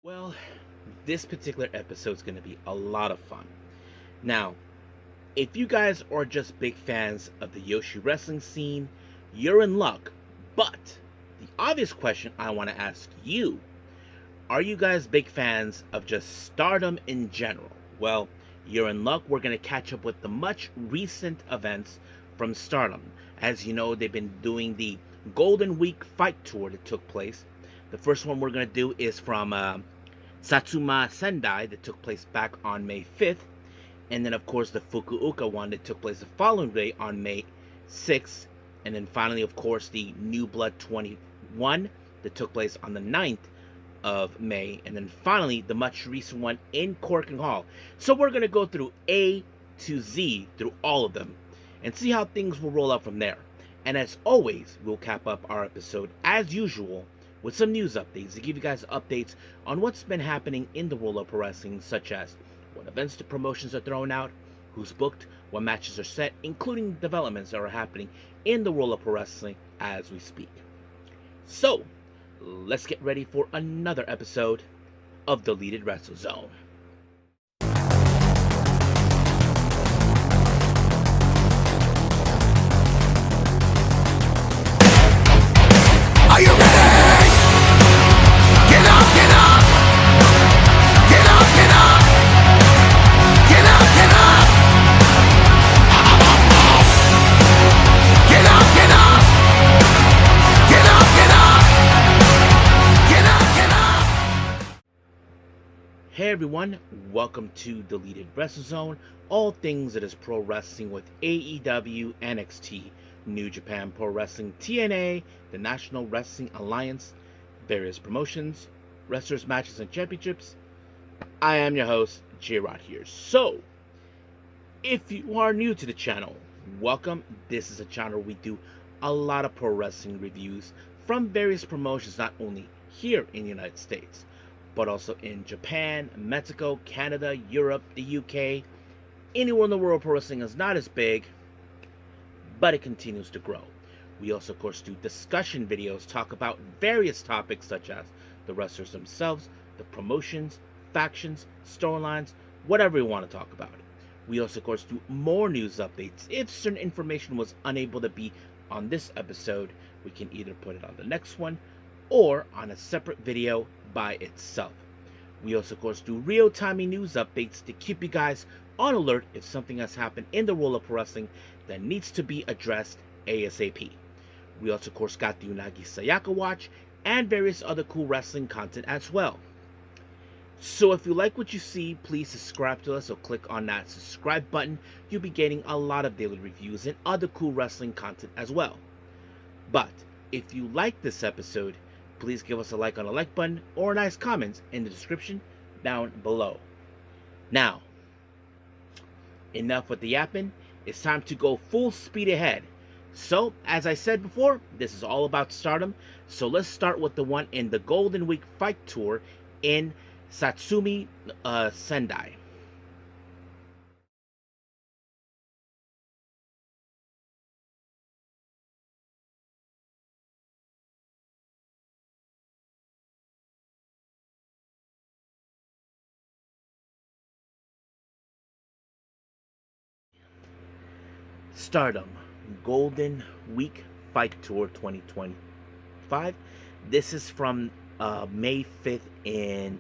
Well, this particular episode is going to be a lot of fun. Now, if you guys are just big fans of the Yoshi wrestling scene, you're in luck. But the obvious question I want to ask you, are you guys big fans of just Stardom in general? Well, you're in luck. We're going to catch up with the much recent events from Stardom. As you know, they've been doing the Golden Week fight tour that took place. The first one we're going to do is from Satsumasendai that took place back on May 5th. And then, of course, the Fukuoka one that took place the following day on May 6th. And then finally, of course, the New Blood 21 that took place on the 9th of May. And then finally, the much recent one in Korakuen Hall. So we're going to go through A to Z through all of them and see how things will roll out from there. And as always, we'll cap up our episode as usual with some news updates to give you guys updates on what's been happening in the world of pro wrestling, such as what events the promotions are throwing out, who's booked, what matches are set, including developments that are happening in the world of pro wrestling as we speak. So, let's get ready for another episode of Deleted Wrestle Zone. Are you ready? Get up, get up! Get up, get up! Get up, get up! Get up, get up! Get up, get up! Get up, get up! Hey everyone, welcome to Deleted Wrestle Zone, all things that is pro wrestling with AEW, NXT, New Japan Pro Wrestling, TNA, the National Wrestling Alliance, various promotions, wrestlers, matches, and championships. I am your host, J-Rod here. So, if you are new to the channel, welcome. This is a channel where we do a lot of pro wrestling reviews from various promotions, not only here in the United States, but also in Japan, Mexico, Canada, Europe, the UK. Anywhere in the world pro wrestling is not as big, but it continues to grow. We also, of course, do discussion videos, talk about various topics such as the wrestlers themselves, the promotions, factions, storylines, whatever we want to talk about. We also, of course, do more news updates. If certain information was unable to be on this episode, we can either put it on the next one or on a separate video by itself. We also, of course, do real-time news updates to keep you guys on alert if something has happened in the world of pro wrestling that needs to be addressed ASAP. We also, of course, got the Unagi Sayaka watch and various other cool wrestling content as well. So if you like what you see, please subscribe to us or click on that subscribe button. You'll be getting a lot of daily reviews and other cool wrestling content as well. But if you like this episode, please give us a like on the like button or a nice comment in the description down below. Now, enough with the yapping. It's time to go full speed ahead. So, as I said before, this is all about Stardom. So let's start with the one in the Golden Week Fight Tour in Satsumasendai. Stardom Golden Week Fight Tour 2025. This is from May 5th in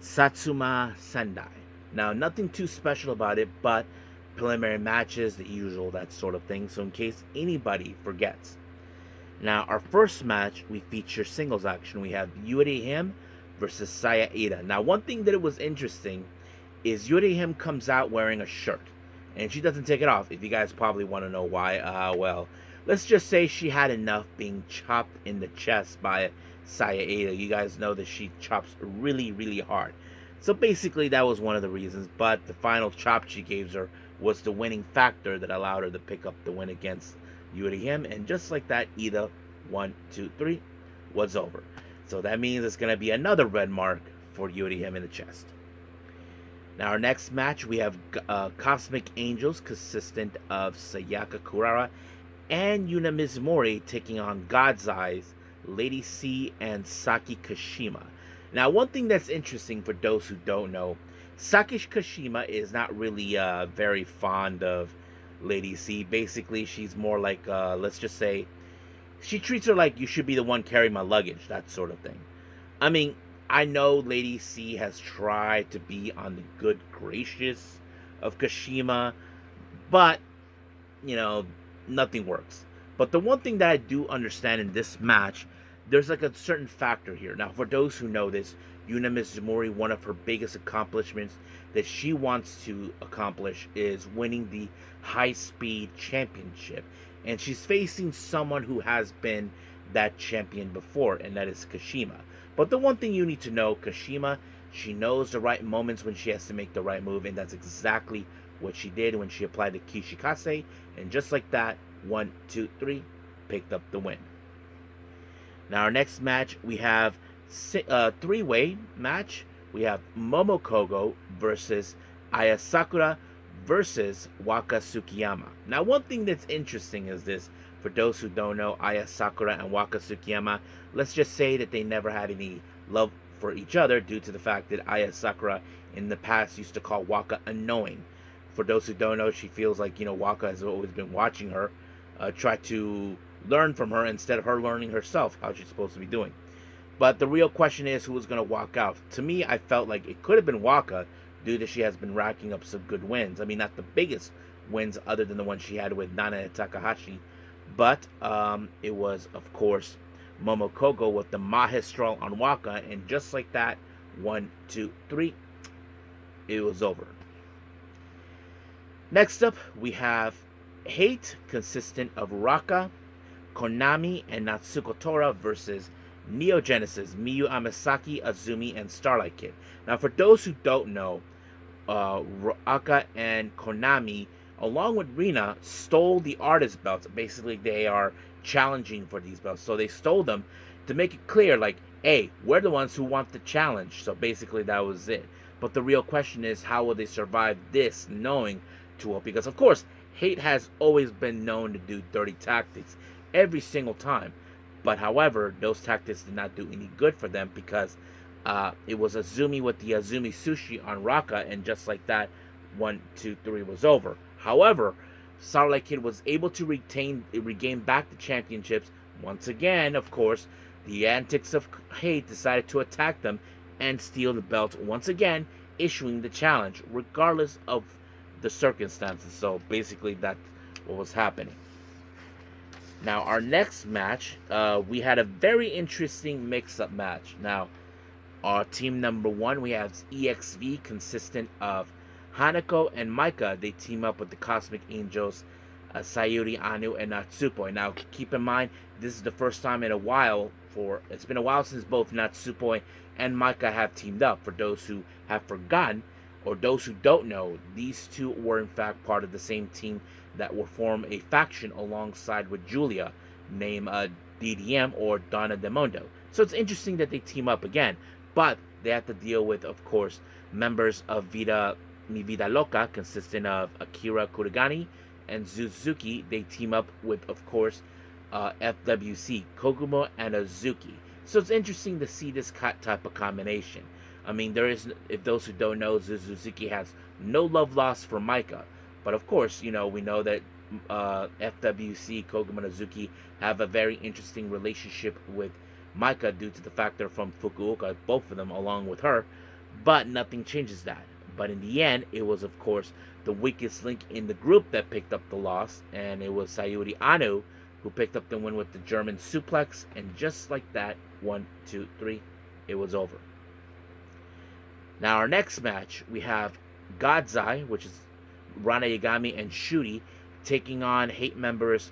Satsumasendai. Now, nothing too special about it, but preliminary matches, the usual, that sort of thing. So in case anybody forgets. Now, our first match, we feature singles action. We have Yuri Him versus Saya Ida. Now, one thing that was interesting is Yuri Him comes out wearing a shirt, and she doesn't take it off. If you guys probably want to know why, well, let's just say she had enough being chopped in the chest by Saya Ida. You guys know that she chops really, really hard. So basically, that was one of the reasons. But the final chop she gave her was the winning factor that allowed her to pick up the win against Yuri Him. And just like that, Ida, 1, 2, 3, was over. So that means it's going to be another red mark for Yuri Him in the chest. Now, our next match, we have Cosmic Angels, consistent of Sayaka Kurara and Yuna Mizumori, taking on God's Eyes, Lady C, and Saki Kashima. Now, one thing that's interesting for those who don't know, Sakish Kashima is not really very fond of Lady C. Basically, she's more like, let's just say, she treats her like you should be the one carrying my luggage, that sort of thing. I mean, I know Lady C has tried to be on the good gracious of Kashima, but, you know, nothing works. But the one thing that I do understand in this match, there's like a certain factor here. Now, for those who know this, Yuna Mizumori, one of her biggest accomplishments that she wants to accomplish is winning the high speed championship. And she's facing someone who has been that champion before, and that is Kashima. But the one thing you need to know, Kashima, she knows the right moments when she has to make the right move, and that's exactly what she did when she applied the Kishikase. And just like that, 1, 2, 3, picked up the win. Now our next match, we have a three-way match. We have Momokogo versus Aya Sakura versus Waka Tsukiyama. Now one thing that's interesting is this, for those who don't know, Aya Sakura and Waka Tsukiyama, let's just say that they never had any love for each other due to the fact that Aya Sakura in the past used to call Waka annoying. For those who don't know, she feels like, Waka has always been watching her, try to learn from her instead of her learning herself how she's supposed to be doing. But the real question is, who is going to walk out? To me, I felt like it could have been Waka, due to she has been racking up some good wins. I mean, not the biggest wins other than the one she had with Nana and Takahashi, but it was, of course, Momokogo with the Mahestral on Waka, and just like that, 1, 2, 3, it was over. Next up, we have Hate, consistent of Raka, Konami, and Natsuko Tora versus Neo Genesis, Miyu Amasaki, Azumi, and Starlight Kid. Now, for those who don't know, Raka and Konami, along with Rina, stole the artist belts. Basically, they are challenging for these belts. So they stole them to make it clear, like, hey, we're the ones who want the challenge. So basically, that was it. But the real question is, how will they survive this, knowing to it? Because, of course, Hate has always been known to do dirty tactics every single time. But however, those tactics did not do any good for them, because it was Azumi with the Azumi Sushi on Raka, and just like that, 1, 2, 3 was over. However, Starlight Kid was able to regain back the championships. Once again, of course, the antics of Hate decided to attack them and steal the belt once again, issuing the challenge, regardless of the circumstances. So basically, that's what was happening. Now, our next match, we had a very interesting mix-up match. Now, our team number 1, we have EXV, consistent of Hanako and Maika. They team up with the Cosmic Angels, Sayuri Anu, and Natsupoi. Now, keep in mind, this is the first time in a while, it's been a while since both Natsupoi and Maika have teamed up. For those who have forgotten, or those who don't know, these two were in fact part of the same team that will form a faction alongside with Julia, named DDM, or Donna Demondo. So it's interesting that they team up again, but they have to deal with, of course, members of Mi Vida Loca, consisting of Akira Kurigani and Suzuki. They team up with, of course, FWC, Kogumo and Azuki. So it's interesting to see this type of combination. I mean, if those who don't know, Suzuki has no love lost for Maika. But of course, we know that FWC, Koguma and Azuki have a very interesting relationship with Maika due to the fact they're from Fukuoka, both of them along with her. But nothing changes that. But in the end, it was, of course, the weakest link in the group that picked up the loss. And it was Sayuri Anu who picked up the win with the German suplex. And just like that, 1, 2, 3, it was over. Now, our next match, we have Godzai, which is Rana Yagami and Shuri, taking on Hate members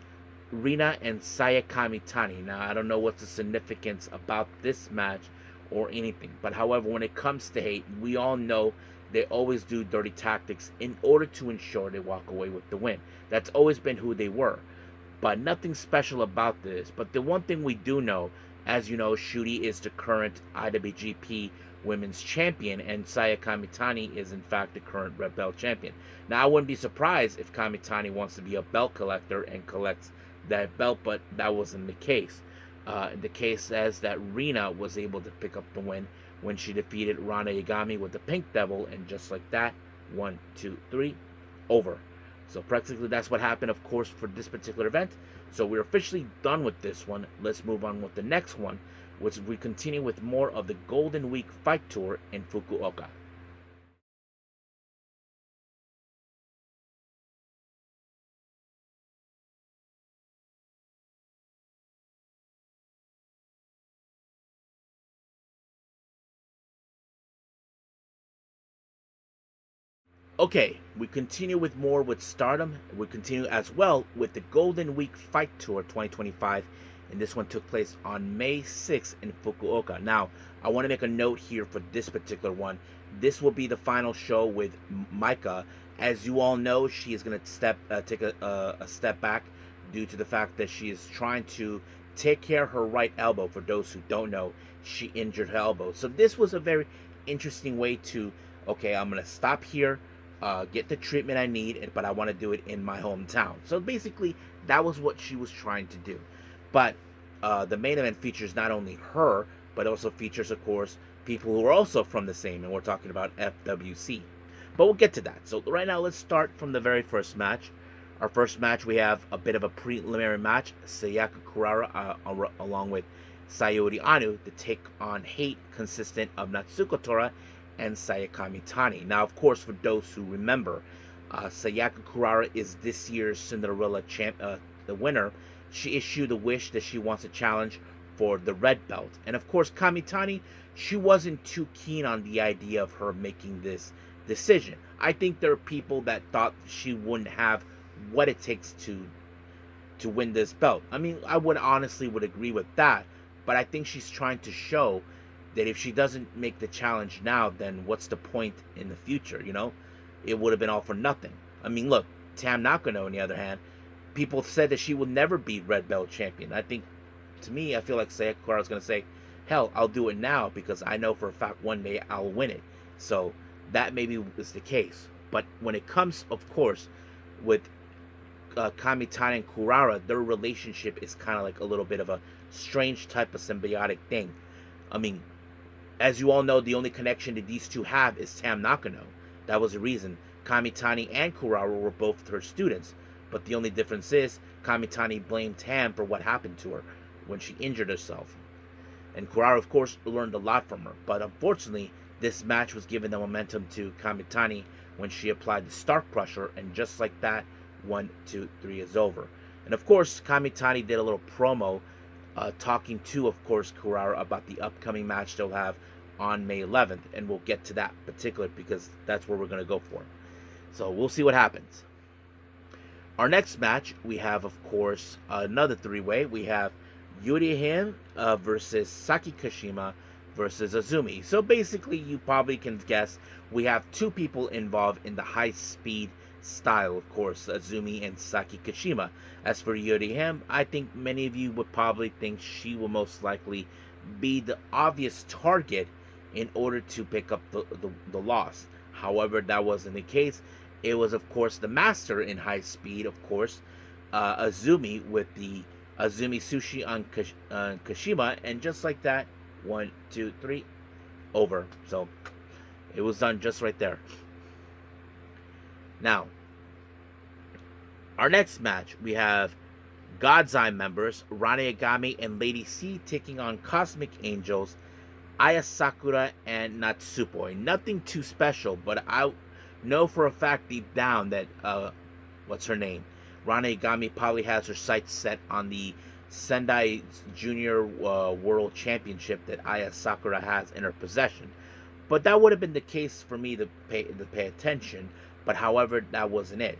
Rina and Saya Kamitani. Now, I don't know what's the significance about this match or anything. But however, when it comes to Hate, we all know they always do dirty tactics in order to ensure they walk away with the win. That's always been who they were. But nothing special about this. But the one thing we do know, as you know, Shuri is the current IWGP Women's Champion, and Saya Kamitani is in fact the current Red Belt Champion. Now, I wouldn't be surprised if Kamitani wants to be a belt collector and collects that belt, but that wasn't the case. The case says that Rina was able to pick up the win when she defeated Rana Yagami with the Pink Devil, and just like that, 1, 2, 3, over. So practically that's what happened, of course, for this particular event. So we're officially done with this one. Let's move on with the next one, which we continue with more of the Golden Week Fight Tour in Fukuoka. Okay, we continue with more with Stardom. We continue as well with the Golden Week Fight Tour 2025, and this one took place on May 6th in Fukuoka. Now, I want to make a note here for this particular one. This will be the final show with Micah. As you all know, she is going to take a step back due to the fact that she is trying to take care of her right elbow. For those who don't know, she injured her elbow. So this was a very interesting way to, okay, I'm going to stop here, get the treatment I need, but I want to do it in my hometown. So basically, that was what she was trying to do. But the main event features not only her, but also features, of course, people who are also from the same, and we're talking about FWC. But we'll get to that. So right now, let's start from the very first match. Our first match, we have a bit of a preliminary match. Sayaka Kurara, along with Sayori Anu, to take on Hate, consistent of Natsuko Tora and Sayaka Mitani. Now, of course, for those who remember, Sayaka Kurara is this year's Cinderella the winner. She issued a wish that she wants a challenge for the red belt. And of course, Kamitani, she wasn't too keen on the idea of her making this decision. I think there are people that thought she wouldn't have what it takes to win this belt. I mean, I would honestly would agree with that, but I think she's trying to show that if she doesn't make the challenge now, then what's the point in the future, you know? It would have been all for nothing. I mean, look, Tam Nakano, on the other hand, people said that she would never be red belt champion. I think, to me, I feel like Sayaka Kurara is going to say, hell, I'll do it now because I know for a fact one day I'll win it. So that maybe is the case. But when it comes, of course, with Kamitani and Kurara, their relationship is kind of like a little bit of a strange type of symbiotic thing. I mean, as you all know, the only connection that these two have is Tam Nakano. That was the reason. Kamitani and Kurara were both her students. But the only difference is Kamitani blamed Tam for what happened to her when she injured herself. And Kurara, of course, learned a lot from her. But unfortunately, this match was given the momentum to Kamitani when she applied the Stark Crusher. And just like that, 1, 2, 3 is over. And of course, Kamitani did a little promo talking to, of course, Kurara about the upcoming match they'll have on May 11th, and we'll get to that particular because that's where we're going to go for. So we'll see what happens. Our next match, we have, of course, another three-way. We have Yuri Him versus Saki Kashima versus Azumi. So basically, you probably can guess, we have two people involved in the high-speed style, of course, Azumi and Saki Kashima. As for Yuri Him, I think many of you would probably think she will most likely be the obvious target in order to pick up the loss. However, that wasn't the case. It was, of course, the master in high speed, of course, Azumi, with the Azumi Sushi on Kashima, and just like that, 1, 2, 3, over. So it was done just right there. Now, our next match, we have God's Eye members Rana Yagami and Lady C taking on Cosmic Angels, Aya Sakura and Natsupoi. Nothing too special, but I know for a fact deep down that what's her name? Rana Yagami probably has her sights set on the Sendai Junior World Championship that Aya Sakura has in her possession. But that would have been the case for me to pay attention. But however, that wasn't it.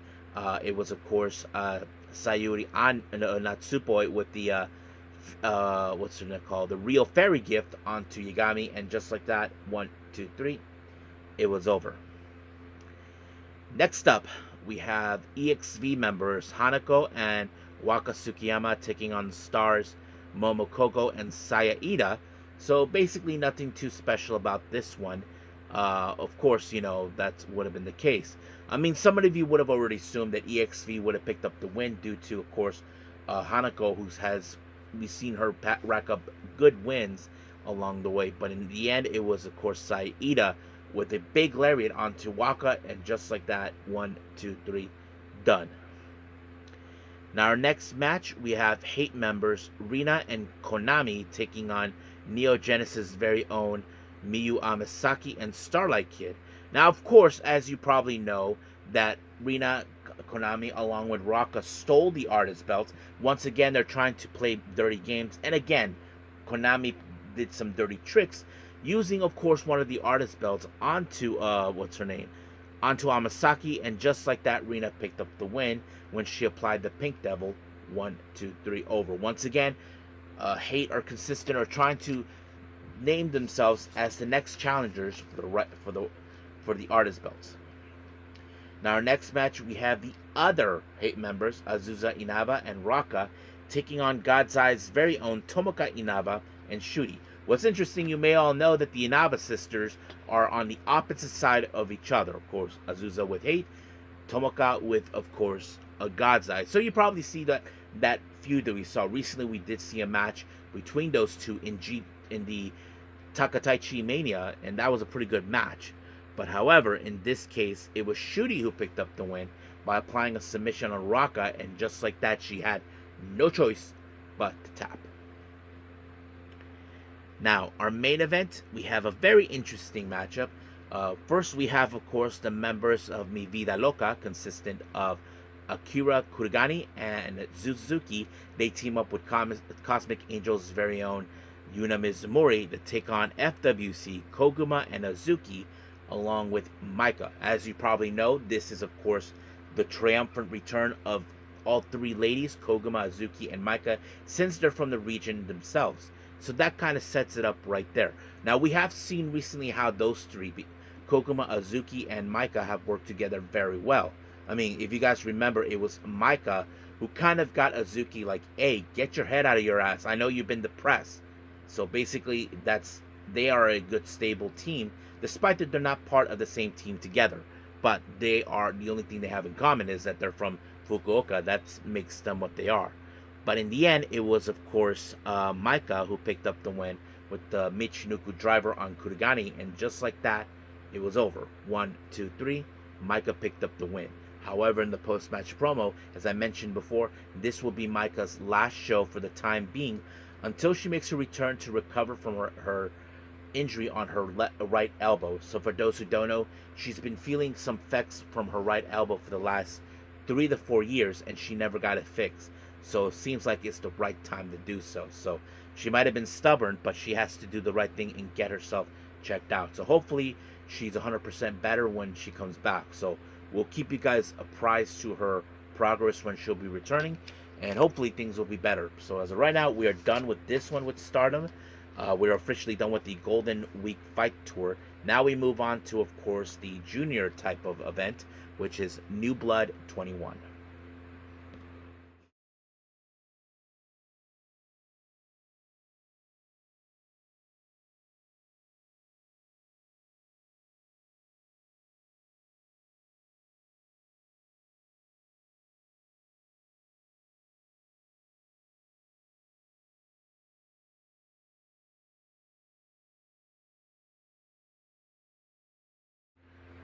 It was, of course, Sayuri Natsupoi with the what's her name called? The real fairy gift onto Yagami, and just like that, 1, 2, 3, it was over. Next up, we have EXV members Hanako and Waka Tsukiyama taking on the stars Momokoko and Saya Ida. So basically nothing too special about this one. Of course, you know, that would have been the case. I mean, some of you would have already assumed that EXV would have picked up the win due to, of course, Hanako, we've seen her rack up good wins along the way. But in the end, it was, of course, Saida with a big lariat onto Waka, and just like that, 1, 2, 3, done. Now, our next match, we have Hate members Rina and Konami taking on Neo Genesis' very own Miyu Amasaki and Starlight Kid. Now, of course, as you probably know, that Rina, Konami, along with Raka, stole the artist belts. Once again, they're trying to play dirty games. And again, Konami did some dirty tricks, using, of course, one of the artist belts onto, what's her name? Onto Amasaki, and just like that, Rina picked up the win when she applied the Pink Devil. 1, 2, 3, over. Once again, Hate are consistent, or trying to name themselves as the next challengers for the artist belts. Now, our next match, we have the other Hate members, Azusa Inaba and Raka, taking on God's Eye's very own Tomoka Inaba and Shuri. What's interesting, you may all know that the Inaba sisters are on the opposite side of each other. Of course, Azusa with Hate, Tomoka with, of course, a God's Eye. So you probably see that feud that we saw recently. We did see a match between those two in the Takataichi Mania, and that was a pretty good match. But however, in this case, it was Shuri who picked up the win by applying a submission on Raka, and just like that, she had no choice but to tap. Now, our main event, we have a very interesting matchup. First, we have, of course, the members of Mi Vida Loca, consistent of Akira Kurigani and Suzuki. They team up with Cosmic Angel's very own Yuna Mizumori to take on FWC, Koguma, and Azuki, along with Maika. As you probably know, this is, of course, the triumphant return of all three ladies, Koguma, Azuki, and Maika, since they're from the region themselves. So that kind of sets it up right there. Now, we have seen recently how those three, Koguma, Azuki, and Maika, have worked together very well. I mean, if you guys remember, it was Maika who kind of got Azuki like, hey, get your head out of your ass. I know you've been depressed. So basically, they are a good, stable team, despite that they're not part of the same team together. But the only thing they have in common is that they're from Fukuoka. That makes them what they are. But in the end, it was, of course, Maika who picked up the win with the Michinoku driver on Kurigani. And just like that, it was over. 1, 2, 3. Maika picked up the win. However, in the post-match promo, as I mentioned before, this will be Maika's last show for the time being, until she makes her return to recover from her injury on her right elbow. So for those who don't know, she's been feeling some effects from her right elbow for the last 3 to 4 years, and she never got it fixed. So it seems like it's the right time to do so. So she might have been stubborn, but she has to do the right thing and get herself checked out. So hopefully she's 100% better when she comes back. So we'll keep you guys apprised to her progress when she'll be returning, and hopefully things will be better. So as of right now, we are done with this one with Stardom. We're officially done with the Golden Week Fight Tour. Now we move on to, of course, the junior type of event, which is New Blood 21.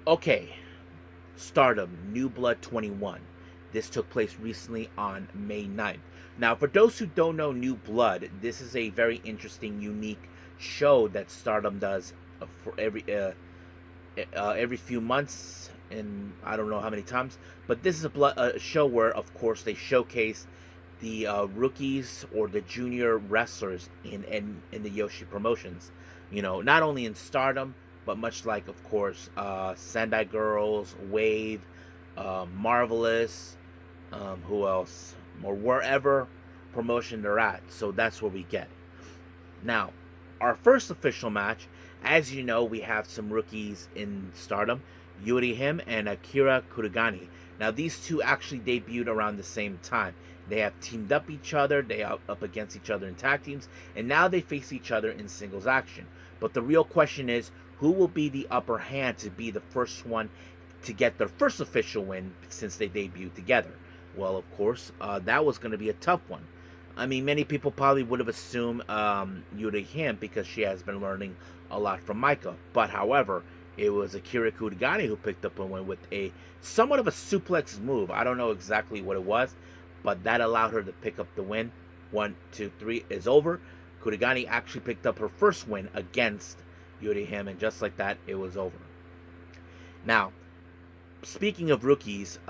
Okay, Stardom, New Blood 21. This took place recently on May 9th. Now, for those who don't know New Blood, this is a very interesting, unique show that Stardom does for every few months, and I don't know how many times. But this is a show where, of course, they showcase the rookies or the junior wrestlers in the Yoshi promotions. You know, not only in Stardom, but much like, of course, Sendai Girls, Wave, Marvelous, who else? Or wherever promotion they're at. So that's where we get. Now, our first official match, as you know, we have some rookies in Stardom, Yuri Him and Akira Kurigani. Now, these two actually debuted around the same time. They have teamed up each other, they are up against each other in tag teams, and now they face each other in singles action. But the real question is, who will be the upper hand to be the first one to get their first official win since they debuted together? Well, of course, that was going to be a tough one. I mean, many people probably would have assumed Yuri him because she has been learning a lot from Micah. But however, it was Akira Kurigane who picked up and went with a somewhat of a suplex move. I don't know exactly what it was, but that allowed her to pick up the win. 1, 2, 3 is over. Kurigane actually picked up her first win against Yuri him, and just like that, it was over. Now, speaking of rookies,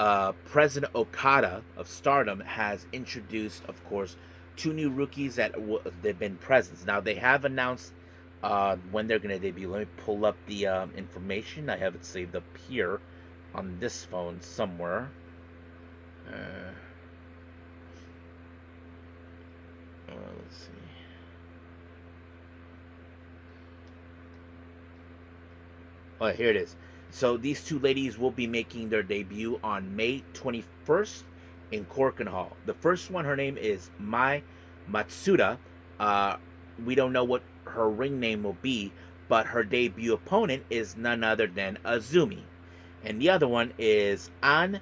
President Okada of Stardom has introduced, of course, 2 new rookies that they've been presents. Now, they have announced when they're going to debut. Let me pull up the information. I have it saved up here on this phone somewhere. Let's see. Oh, here it is. So these 2 ladies will be making their debut on May 21st in Korakuen Hall. The first one, her name is Mai Matsuda. We don't know what her ring name will be, but her debut opponent is none other than Azumi. And the other one is An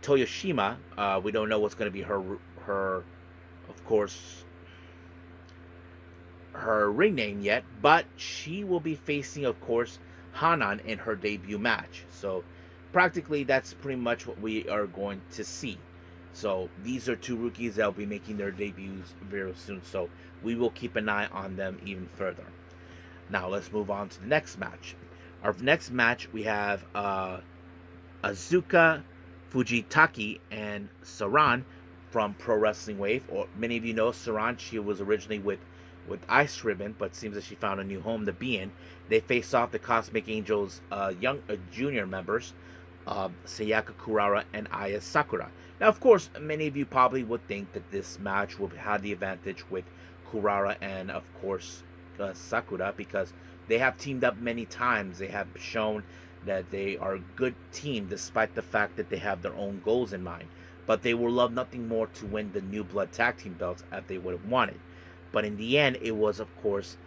Toyoshima. We don't know what's going to be her, of course, her ring name yet, but she will be facing, of course, Hanan in her debut match. So practically that's pretty much what we are going to see. So these are 2 rookies that will be making their debuts very soon. So we will keep an eye on them even further. Now let's move on to the next match. Our next match, we have Azuka Fujitaki and Saran from Pro Wrestling Wave. Or many of you know Saran. She was originally with Ice Ribbon, but seems that she found a new home to be in. They face off the Cosmic Angels junior members, Sayaka Kurara and Aya Sakura. Now, of course, many of you probably would think that this match will have the advantage with Kurara and, of course, Sakura, because they have teamed up many times. They have shown that they are a good team despite the fact that they have their own goals in mind. But they will love nothing more to win the New Blood Tag Team belts as they would have wanted. But in the end, it was, of course,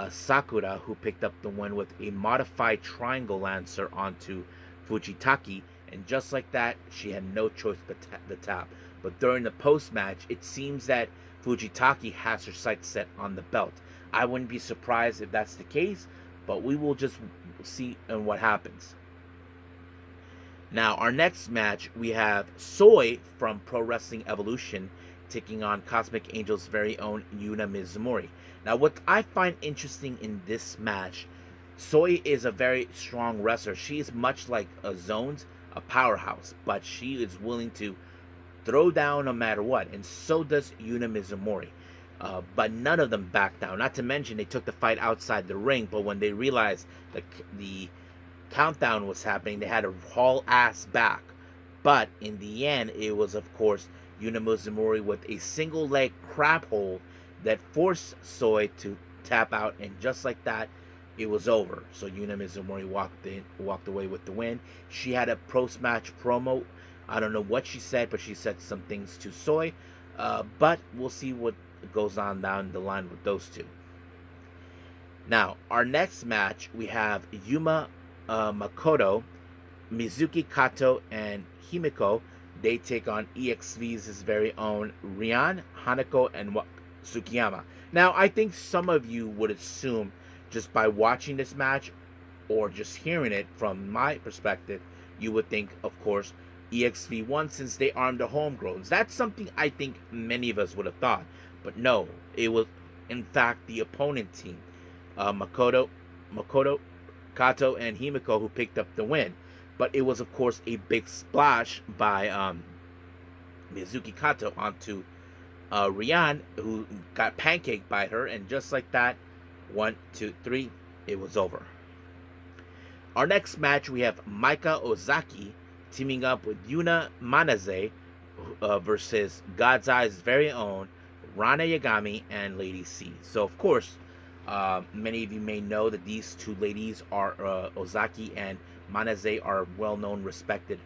Sakura who picked up the win with a modified triangle lancer onto Fujitaki. And just like that, she had no choice but to tap. But during the post-match, it seems that Fujitaki has her sights set on the belt. I wouldn't be surprised if that's the case, but we will just see what happens. Now, our next match, we have Soy from Pro Wrestling Evolution taking on Cosmic Angel's very own Yuna Mizumori. Now, what I find interesting in this match, Soy is a very strong wrestler. She is much like a Zones, a powerhouse, but she is willing to throw down no matter what, and so does Yuna Mizumori. But none of them backed down. Not to mention, they took the fight outside the ring, but when they realized that the countdown was happening, they had to haul ass back. But in the end, it was, of course, Yuna Mizumori with a single leg crab hold that forced Soy to tap out, and just like that, it was over. So Yuna Mizumori walked away with the win. She had a post-match promo. I don't know what she said, but she said some things to Soy. But we'll see what goes on down the line with those 2. Now, our next match, we have Yuma Makoto, Mizuki Kato, and Himiko. They take on EXV's very own Rian, Hanako, and Tsukiyama. Now, I think some of you would assume, just by watching this match or just hearing it from my perspective, you would think, of course, EXV won since they armed the homegrowns. That's something I think many of us would have thought. But no, it was, in fact, the opponent team, Makoto, Kato, and Himiko, who picked up the win. But it was, of course, a big splash by Mizuki Kato onto Rian, who got pancaked by her. And just like that, 1, 2, 3, it was over. Our next match, we have Maika Ozaki teaming up with Yuna Manaze versus God's Eye's very own Rana Yagami and Lady C. So, of course, many of you may know that these 2 ladies are Ozaki and Manaze are well-known, respected,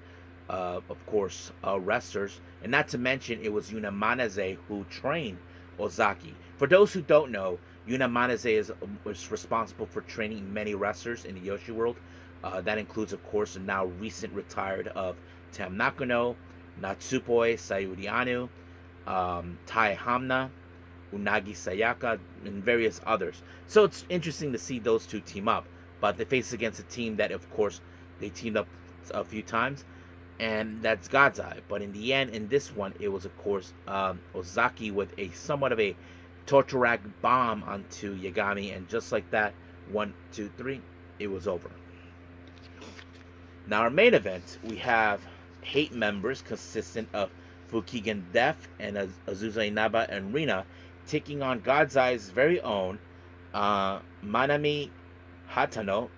of course, wrestlers. And not to mention, it was Yuna Manaze who trained Ozaki. For those who don't know, Yuna Manaze was responsible for training many wrestlers in the Yoshi world. That includes, of course, the now recent retired of Tam Nakano, Natsupoi, Sayuri Anu, Tai Hamna, Unagi Sayaka, and various others. So it's interesting to see those two team up. But they face against a team that, of course, they teamed up a few times, and that's God's Eye. But in the end, in this one, it was, of course, Ozaki with a somewhat of a torture rack bomb onto Yagami, and just like that, 1, 2, 3, it was over. Now, our main event, we have Hate members consistent of Fukigen Def and Azusa Inaba and Rina taking on God's Eye's very own Manami Hatano,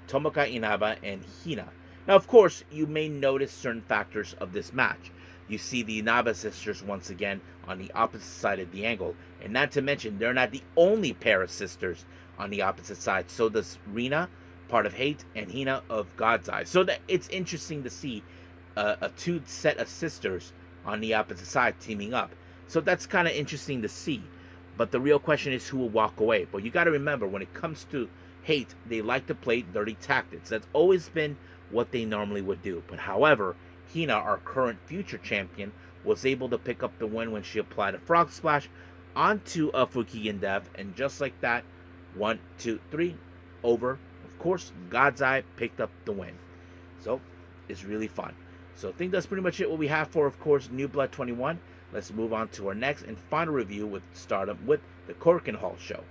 Tomoka Inaba, and Hina. Now, of course, you may notice certain factors of this match. You see the Inaba sisters once again on the opposite side of the angle. And not to mention, they're not the only pair of sisters on the opposite side. So does Rina, part of Hate, and Hina of God's Eye. So that it's interesting to see a two set of sisters on the opposite side teaming up. So that's kind of interesting to see. But the real question is who will walk away. But you got to remember, when it comes to Hate, they like to play dirty tactics. That's always been what they normally would do. But however, Hina, our current future champion, was able to pick up the win when she applied a frog splash onto a Fukigen Dev, and just like that, 1, 2, 3, over. Of course, God's Eye picked up the win. So it's really fun. So I think that's pretty much it what we have for, of course, New Blood 21. Let's move on to our next and final review with Stardom with the Korakuen Hall show.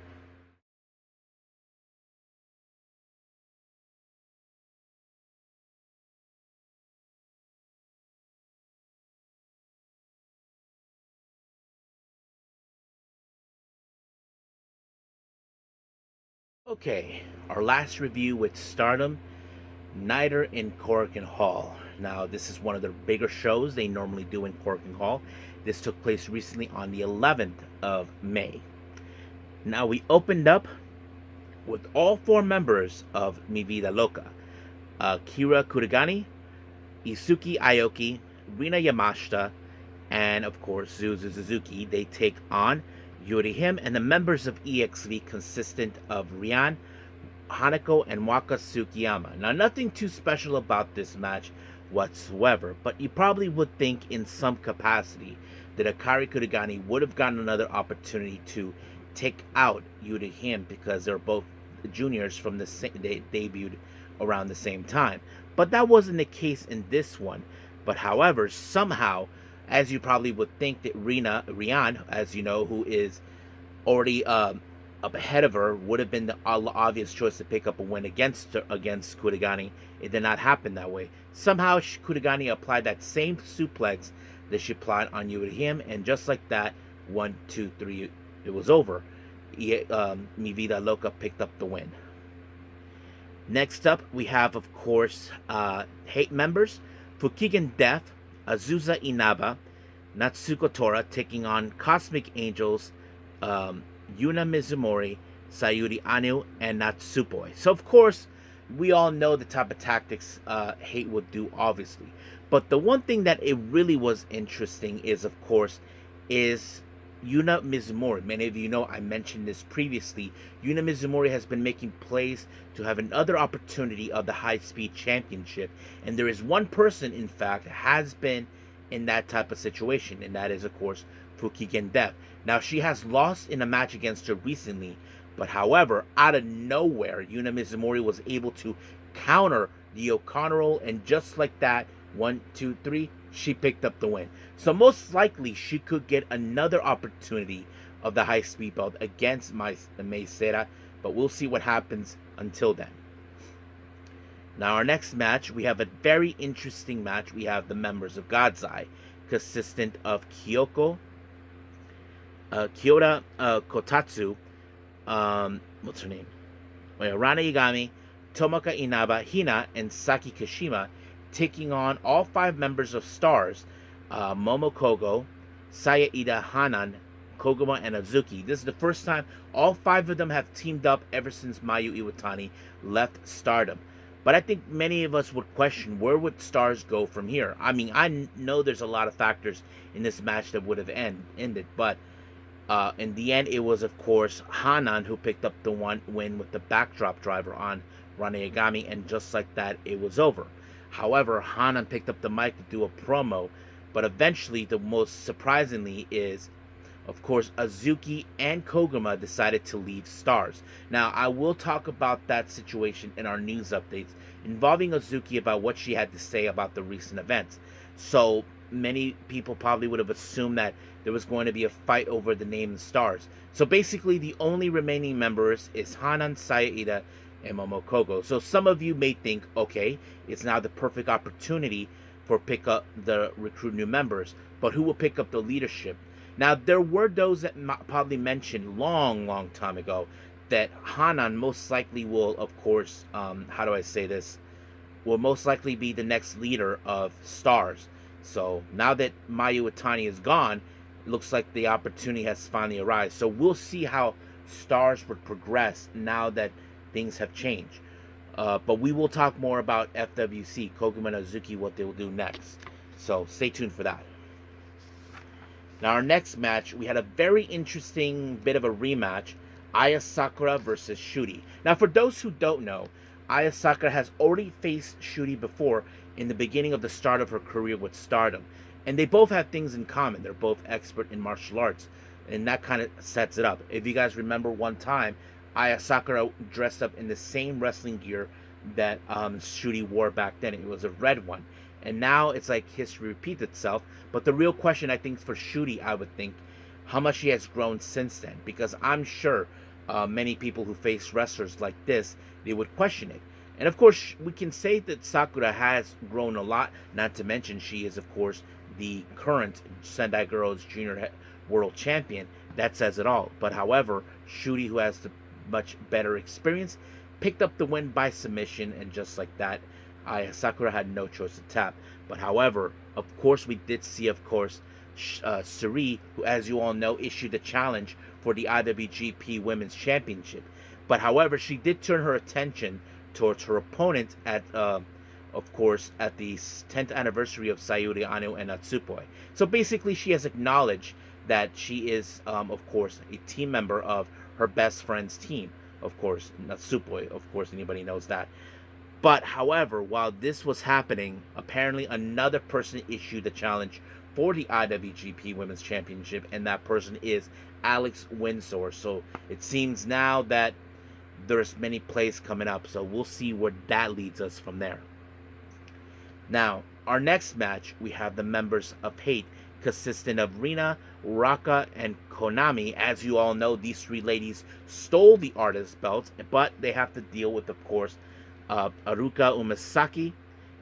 Okay, our last review with Stardom, Nighter in Korakuen Hall. Now, this is one of their bigger shows they normally do in Korakuen Hall. This took place recently on the 11th of May. Now, we opened up with all 4 members of Mi Vida Loca. Kira Kurigani, Isuki Aoki, Rina Yamashita, and of course Zuzu Suzuki. They take on Yuri Him and the members of EXV consistent of Rian, Hanako, and Waka Tsukiyama. Now, nothing too special about this match whatsoever, but you probably would think in some capacity that Akari Kurigani would have gotten another opportunity to take out Yuri Him because they're both juniors from the same, they debuted around the same time. But that wasn't the case in this one. But however, somehow, as you probably would think, that Rian, as you know, who is already up ahead of her, would have been the obvious choice to pick up a win against Kurigani. It did not happen that way. Somehow, Kurigani applied that same suplex that she applied on Yuri-Him, and just like that, 1, 2, 3, it was over. Mi Vida Loca picked up the win. Next up, we have, of course, Hate members, Fukigen Death, Azusa Inaba, Natsuko Tora taking on Cosmic Angels, Yuna Mizumori, Sayuri Anu, and Natsupoi. So, of course, we all know the type of tactics Hate would do, obviously. But the one thing that it really was interesting is, of course, is Yuna Mizumori. Many of you know I mentioned this previously. Yuna Mizumori has been making plays to have another opportunity of the High Speed Championship. And there is one person, in fact, has been in that type of situation. And that is, of course, Fukigen Death. Now, she has lost in a match against her recently. But however, out of nowhere, Yuna Mizumori was able to counter the O'Connor roll. And just like that, 1, 2, 3, she picked up the win. So most likely she could get another opportunity of the high speed belt against Mei Seira, but we'll see what happens until then. Now, our next match, we have a very interesting match. We have the members of God's Eye, consistent of Kyota Kotatsu, what's her name? Rana Yagami, Tomoka Inaba, Hina, and Saki Kashima, taking on all 5 members of Stars, Momo Kogo, Saya Ida Hanan, Koguma, and Azuki. This is the first time all 5 of them have teamed up ever since Mayu Iwatani left Stardom. But I think many of us would question, where would Stars go from here? I mean, I know there's a lot of factors in this match that would have ended, but in the end, it was, of course, Hanan who picked up the win with the backdrop driver on Rana Yagami, and just like that, it was over. However, Hanan picked up the mic to do a promo, but eventually, the most surprisingly is Of course, Azuki and Koguma decided to leave Stars. Now, I will talk about that situation in our news updates involving Azuki about what she had to say about the recent events. So, many people probably would have assumed that there was going to be a fight over the name Stars. So, basically, the only remaining members is Hanan, Sayaida, and Momokogo. So, some of you may think, okay, it's now the perfect opportunity for pick up the recruit new members, but who will pick up the leadership? Now, there were those that probably mentioned long time ago that Hanan most likely will, of course, how do I say this, will most likely be the next leader of Stars. So now that Mayu Iwatani is gone, it looks like the opportunity has finally arrived. So we'll see how Stars would progress now that things have changed. But we will talk more about FWC, Koguma and Azuki, what they will do next. So stay tuned for that. Now, our next match, we had a very interesting bit of a rematch, Aya Sakura versus Shuri. Now, for those who don't know, Aya Sakura has already faced Shuri before in the beginning of the start of her career with Stardom. And they both have things in common. They're both expert in martial arts. And that kind of sets it up. If you guys remember one time, Aya Sakura dressed up in the same wrestling gear that Shuri wore back then. It was a red one. And now it's like history repeats itself. But the real question, I think, for Shuri, I would think, how much she has grown since then. Because I'm sure many people who face wrestlers like this, they would question it. And of course, we can say that Sakura has grown a lot. Not to mention, she is, of course, the current Sendai Girls Junior World Champion. That says it all. But however, Shuri, who has the much better experience, picked up the win by submission. And just like that, Sakura had no choice to tap. But however, of course, we did see, of course, Suri, who, as you all know, issued a challenge for the IWGP Women's Championship. But however, she did turn her attention towards her opponent at, of course, at the 10th anniversary of Sayuri Anu and Natsupoi. So basically, she has acknowledged that she is, of course, a team member of her best friend's team. Of course, Natsupoi, of course, anybody knows that. But, however, while this was happening, apparently another person issued a challenge for the IWGP Women's Championship, and that person is Alex Windsor. So it seems now that there's many plays coming up, so we'll see where that leads us from there. Now, our next match, we have the members of Hate, consisting of Rina, Raka, and Konami. As you all know, these three ladies stole the Artist belts, but they have to deal with, of course, Aruka Umasaki,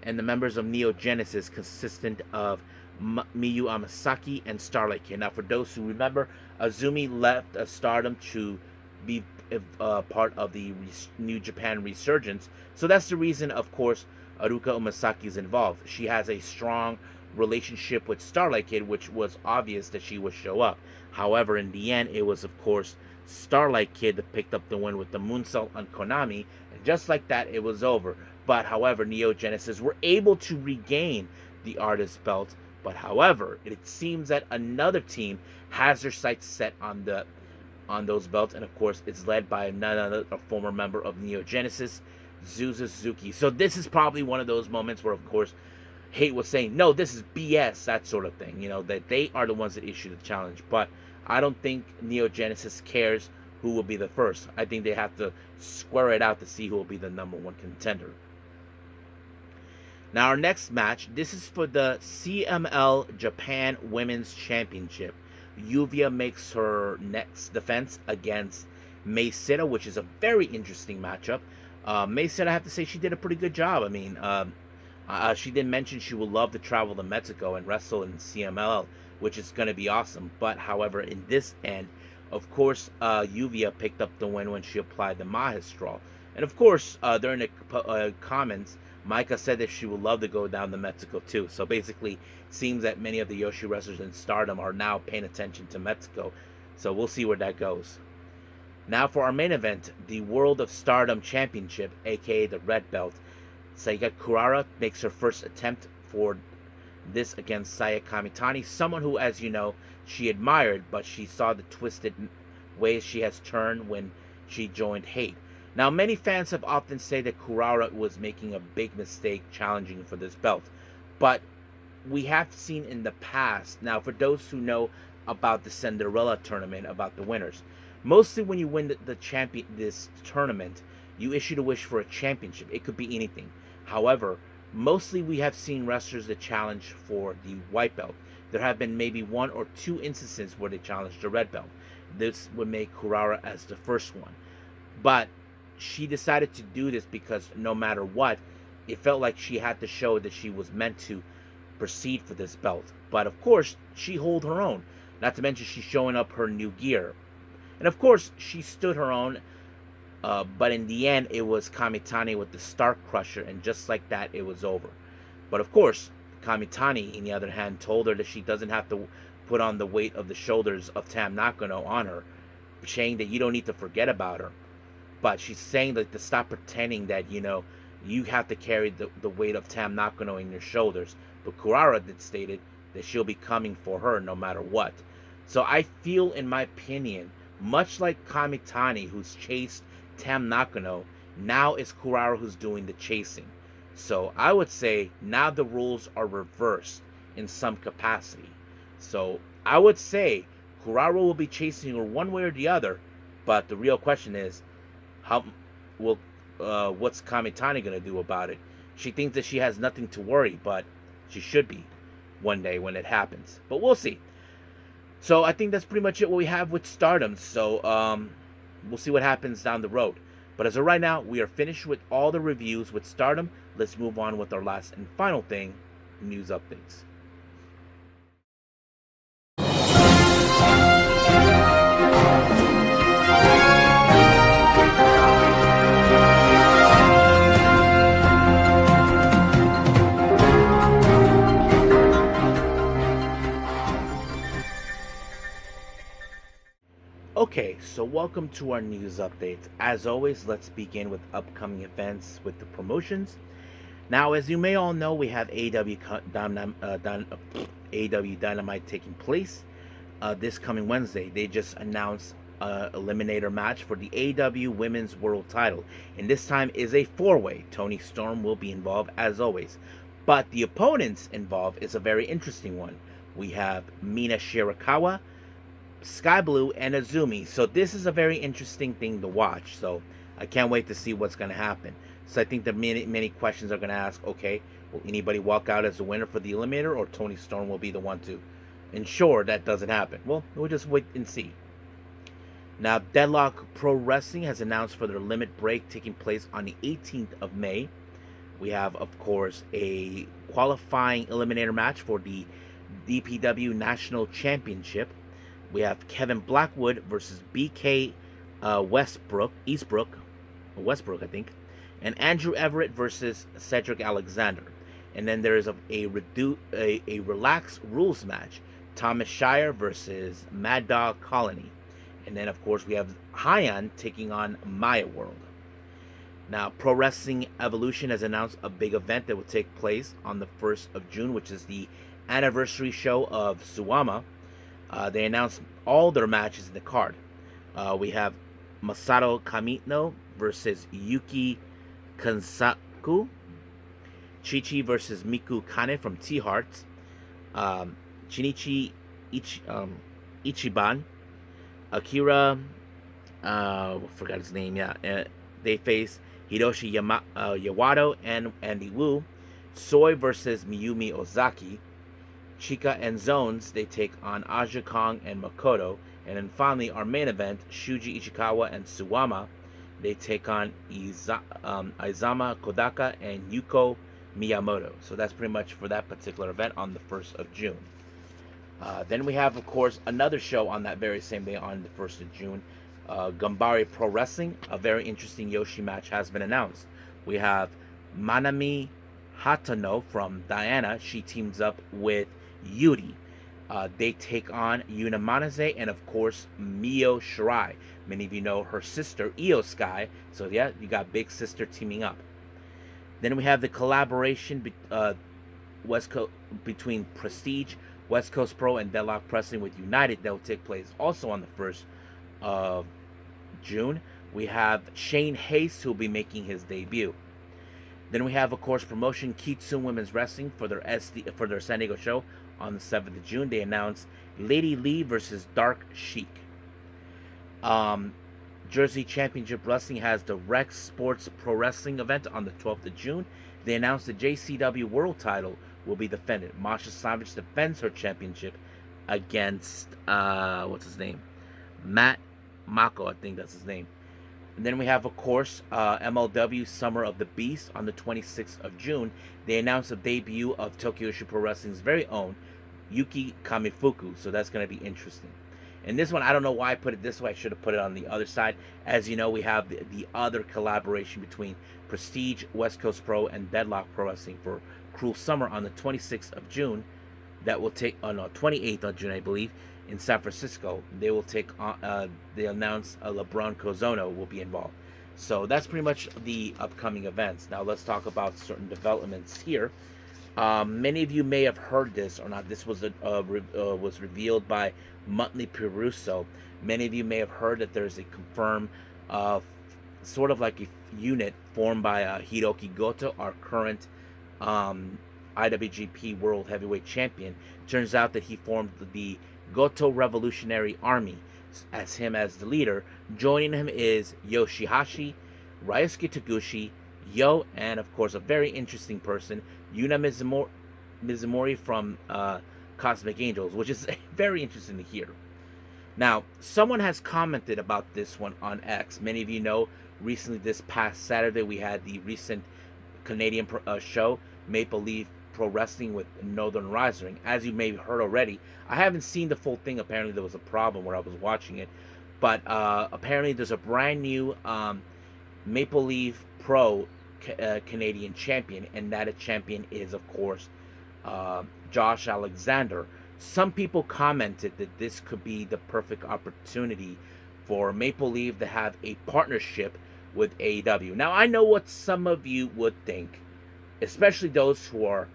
and the members of Neo Genesis, consistent of Miyu Amasaki and Starlight Kid. Now, for those who remember, Azumi left Stardom to be part of the New Japan Resurgence. So that's the reason, of course, Aruka Umasaki is involved. She has a strong relationship with Starlight Kid, which was obvious that she would show up. However, in the end, it was, of course, Starlight Kid that picked up the win with the moonsault on Konami, and just like that, it was over. But however, Neo Genesis were able to regain the Artist belt. But however, it seems that another team has their sights set on those belts, and of course, it's led by another former member of Neo Genesis, Suzuki. So this is probably one of those moments where, of course, Hate was saying, no, this is BS, that sort of thing. You know, that they are the ones that issue the challenge. But I don't think Neo Genesis cares who will be the first. I think they have to square it out to see who will be the number one contender. Now, our next match, this is for the CML Japan Women's Championship. Yuvia makes her next defense against Mei Sita, which is a very interesting matchup. Mei Sita, I have to say, she did a pretty good job. I mean, she did mention she would love to travel to Mexico and wrestle in CML, which is going to be awesome. But, however, in this end, of course, Yuvia picked up the win when she applied the Mahistral. And, of course, during the comments, Maika said that she would love to go down to Mexico too. So basically, seems that many of the Yoshi wrestlers in Stardom are now paying attention to Mexico. So we'll see where that goes. Now for our main event, the World of Stardom Championship, aka the Red Belt. Saiga Kurara makes her first attempt for this against Saya Kamitani, someone who, as you know, she admired, but she saw the twisted ways she has turned when she joined Hate. Now, many fans have often said that Kurara was making a big mistake challenging for this belt. But we have seen in the past, now for those who know about the Cinderella tournament, about the winners. Mostly when you win this tournament, you issue a wish for a championship. It could be anything. However, mostly we have seen wrestlers that challenge for the white belt. There have been maybe one or two instances where they challenged the red belt. This would make Kurara as the first one. But she decided to do this because no matter what, it felt like she had to show that she was meant to proceed for this belt. But of course, she hold her own. Not to mention she's showing up her new gear. And of course, she stood her own. But in the end, it was Kamitani with the Star Crusher. And just like that, it was over. But of course, Kamitani, on the other hand, told her that she doesn't have to put on the weight of the shoulders of Tam Nakano on her, saying that you don't need to forget about her. But she's saying that to stop pretending that, you have to carry the weight of Tam Nakano in your shoulders. But Kurara did stated that she'll be coming for her no matter what. So I feel, in my opinion, much like Kamitani, who's chased Tam Nakano, now it's Kurara who's doing the chasing. So I would say now the rules are reversed in some capacity. So I would say Kurara will be chasing her one way or the other. But the real question is, what's Kamitani going to do about it? She thinks that she has nothing to worry, but she should be one day when it happens. But we'll see. So I think that's pretty much it what we have with Stardom. So we'll see what happens down the road. But as of right now, we are finished with all the reviews with Stardom. Let's move on with our last and final thing, news updates. Okay, so welcome to our news update. As always, let's begin with upcoming events with the promotions. Now, as you may all know, we have AEW Dynamite taking place this coming Wednesday. They just announced an eliminator match for the AEW Women's World Title, and this time is a four-way. Toni Storm will be involved as always, but the opponents involved is a very interesting one. We have Mina Shirakawa, Sky Blue, and Azumi. So this is a very interesting thing to watch. So I can't wait to see what's going to happen. So I think that many questions are going to ask, okay, will anybody walk out as a winner for the eliminator, or Toni Storm will be the one to ensure that doesn't happen? Well, we'll just wait and see. Now, Deadlock Pro Wrestling has announced for their limit break taking place on the 18th of May. We have, of course, a qualifying eliminator match for the DPW National Championship. We have Kevin Blackwood versus BK Westbrook, I think, and Andrew Everett versus Cedric Alexander. And then there is a relaxed rules match, Thomas Shire versus Mad Dog Colony. And then, of course, we have Hyan taking on Maya World. Now, Pro Wrestling Evolution has announced a big event that will take place on the 1st of June, which is the anniversary show of Suwama. They announced all their matches in the card. We have Masato Kamino versus Yuki Kansaku, Chichi versus Miku Kane from T-Hearts, Shinichi Ichiban, Akira, forgot his name, they face Hiroshi Yawado and Andy Wu, Soy versus Miyumi Ozaki, Chika and Zones, they take on Aja Kong and Makoto. And then finally, our main event, Shuji Ichikawa and Suwama, they take on Aizama Kodaka and Yuko Miyamoto. So that's pretty much for that particular event on the 1st of June. Then we have, of course, another show on that very same day on the 1st of June. Ganbare Pro Wrestling, a very interesting Yoshi match has been announced. We have Manami Hatano from Diana. She teams up with Yuri. They take on Yuna Manaze and, of course, Mio Shirai. Many of you know her sister, Io Sky. So, yeah, you got big sister teaming up. Then we have the collaboration between Prestige, West Coast Pro, and Deadlock Wrestling with United that will take place also on the 1st of June. We have Shane Hayes, who will be making his debut. Then we have, of course, promotion Kitsune Women's Wrestling for their San Diego show on the 7th of June, they announced Lady Lee versus Dark Sheik. Jersey Championship Wrestling has the Rex Sports Pro Wrestling event on the 12th of June. They announced the JCW World title will be defended. Masha Savage defends her championship against, what's his name? Matt Mako, I think that's his name. And then we have, of course, MLW Summer of the Beast on the 26th of June. They announced the debut of Tokyo Pro Wrestling's very own Yuki Kamifuku, so that's going to be interesting. And this one, I don't know why I put it this way. I should have put it on the other side. As you know, we have the other collaboration between Prestige, West Coast Pro, and Deadlock Pro Wrestling for Cruel Summer on the 26th of June. That will take, 28th of June, I believe, in San Francisco. They will take, they announced LeBron Cozono will be involved. So that's pretty much the upcoming events. Now let's talk about certain developments here. Many of you may have heard this or not. This was was revealed by Monthly Peruso. Many of you may have heard that there's a confirmed, sort of like a unit formed by Hirooki Goto, our current IWGP World Heavyweight Champion. Turns out that he formed the Goto Revolutionary Army as the leader. Joining him is Yoshihashi, Ryusuke Taguchi, Yo, and of course a very interesting person, Yuna Mizumori from Cosmic Angels, which is very interesting to hear. Now, someone has commented about this one on X. Many of you know, recently this past Saturday, we had the recent Canadian show, Maple Leaf Pro Wrestling with Northern Rising. As you may have heard already, I haven't seen the full thing. Apparently there was a problem where I was watching it. But apparently there's a brand new Maple Leaf Pro Canadian champion, and that champion is, of course, Josh Alexander. Some people commented that this could be the perfect opportunity for Maple Leaf to have a partnership with AEW. Now, I know what some of you would think, especially those who are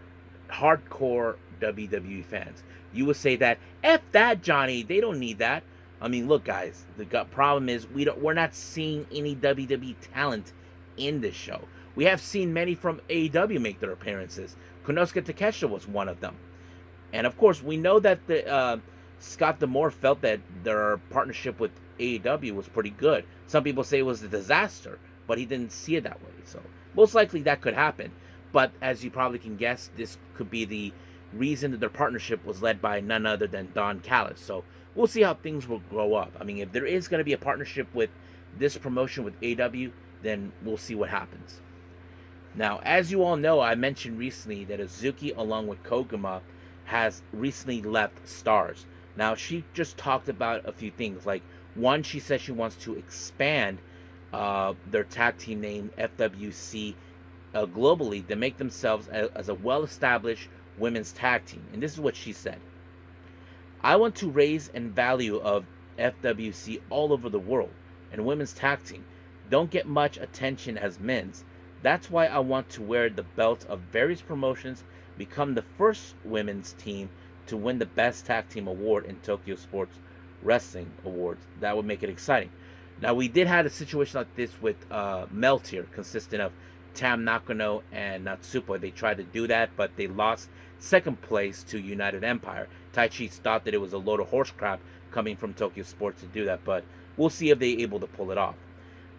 hardcore WWE fans. You would say that, F that, Johnny, they don't need that. I mean, look, guys, the problem is we're not seeing any WWE talent in this show. We have seen many from AEW make their appearances. Konosuke Takeshita was one of them. And of course, we know that Scott D'Amore felt that their partnership with AEW was pretty good. Some people say it was a disaster, but he didn't see it that way. So most likely that could happen. But as you probably can guess, this could be the reason that their partnership was led by none other than Don Callis. So we'll see how things will grow up. I mean, if there is going to be a partnership with this promotion with AEW, then we'll see what happens. Now, as you all know, I mentioned recently that Hazuki, along with Koguma, has recently left Stars. Now, she just talked about a few things. Like, one, she said she wants to expand their tag team name, FWC, globally to make themselves as a well-established women's tag team. And this is what she said. I want to raise and value of FWC all over the world, and women's tag team don't get much attention as men's. That's why I want to wear the belt of various promotions, become the first women's team to win the Best Tag Team Award in Tokyo Sports Wrestling Awards. That would make it exciting. Now, we did have a situation like this with Meltier, consisting of Tam Nakano and Natsupo. They tried to do that, but they lost second place to United Empire. Taichi thought that it was a load of horse crap coming from Tokyo Sports to do that, but we'll see if they're able to pull it off.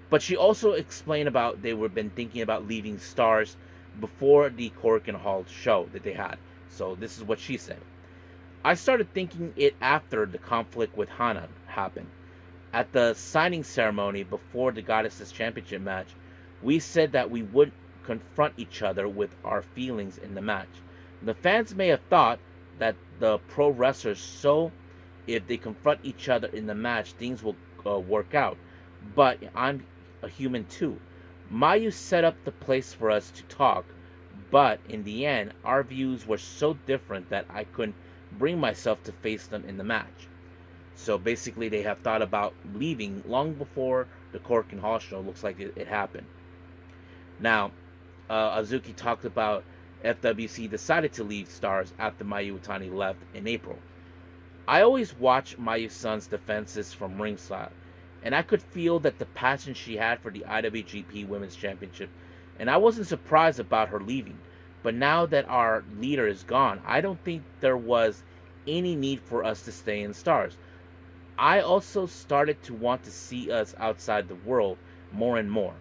But she also explained about they were been thinking about leaving Stars before the Korakuen Hall show that they had. So this is what she said. I started thinking it after the conflict with Hanan happened. At the signing ceremony before the Goddesses Championship match, we said that we would confront each other with our feelings in the match. The fans may have thought that the pro wrestlers, so if they confront each other in the match, things will work out. But I'm a human too. Mayu set up the place for us to talk, but in the end, our views were so different that I couldn't bring myself to face them in the match. So basically, they have thought about leaving long before the Korakuen Hall show. Looks like it happened. Now, Hazuki talked about FWC decided to leave Stars after Mayu Iwatani left in April. I always watch Mayu-san's defenses from ringside, and I could feel that the passion she had for the IWGP Women's Championship, and I wasn't surprised about her leaving. But now that our leader is gone, I don't think there was any need for us to stay in Stars. I also started to want to see us outside the world more and more.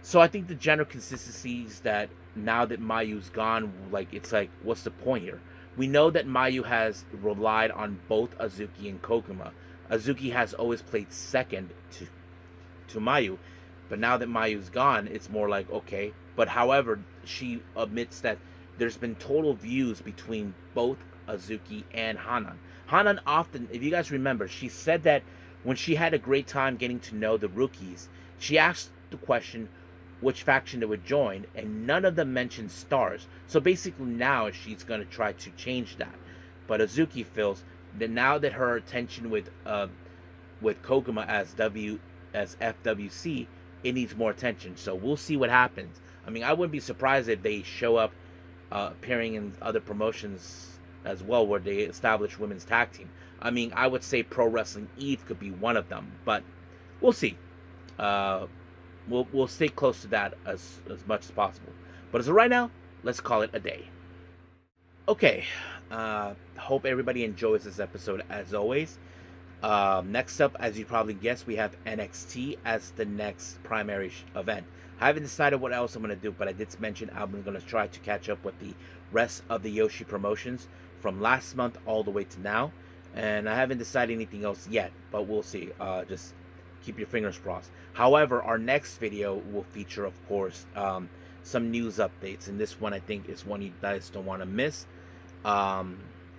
So I think the general consistency is that now that Mayu's gone, like it's like, what's the point here? We know that Mayu has relied on both Azuki and Kokuma. Azuki has always played second to Mayu, but now that Mayu's gone, it's more like okay. But however, she admits that there's been total views between both Azuki and Hanan. Hanan often, if you guys remember, she said that when she had a great time getting to know the rookies, she asked the question which faction they would join, and none of them mentioned Stars. So basically now she's going to try to change that. But Azuki feels that now that her attention with Kokuma as FWC, it needs more attention. So we'll see what happens. I mean, I wouldn't be surprised if they show up appearing in other promotions as well, where they establish women's tag team. I mean, I would say Pro Wrestling Eve could be one of them, but we'll see. We'll stay close to that as much as possible. But as of right now, let's call it a day. Okay. Hope everybody enjoys this episode as always. Next up, as you probably guessed, we have NXT as the next primary event. I haven't decided what else I'm going to do, but I did mention I'm going to try to catch up with the rest of the Yoshi promotions from last month all the way to now. And I haven't decided anything else yet, but we'll see. Just keep your fingers crossed. However, our next video will feature, of course, some news updates. And this one, I think, is one you guys don't want to miss. I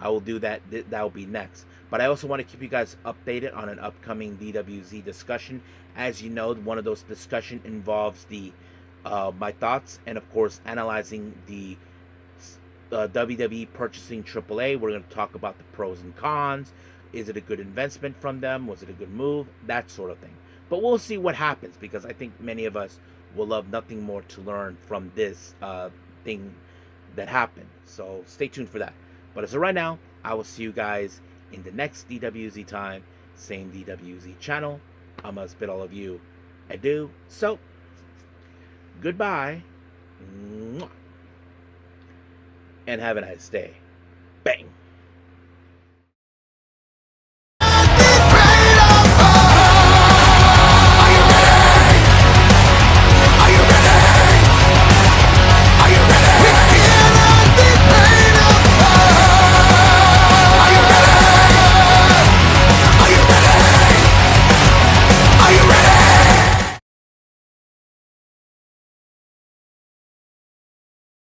will do that. That will be next. But I also want to keep you guys updated on an upcoming DWZ discussion. As you know, one of those discussion involves the my thoughts and, of course, analyzing the WWE purchasing AAA. We're going to talk about the pros and cons. Is it a good investment from them? Was it a good move? That sort of thing. But we'll see what happens, because I think many of us will love nothing more to learn from this thing that happened. So stay tuned for that. But as of right now, I will see you guys in the next DWZ time. Same DWZ channel. I'm going to bid all of you adieu. So, goodbye. And have a nice day. Bang.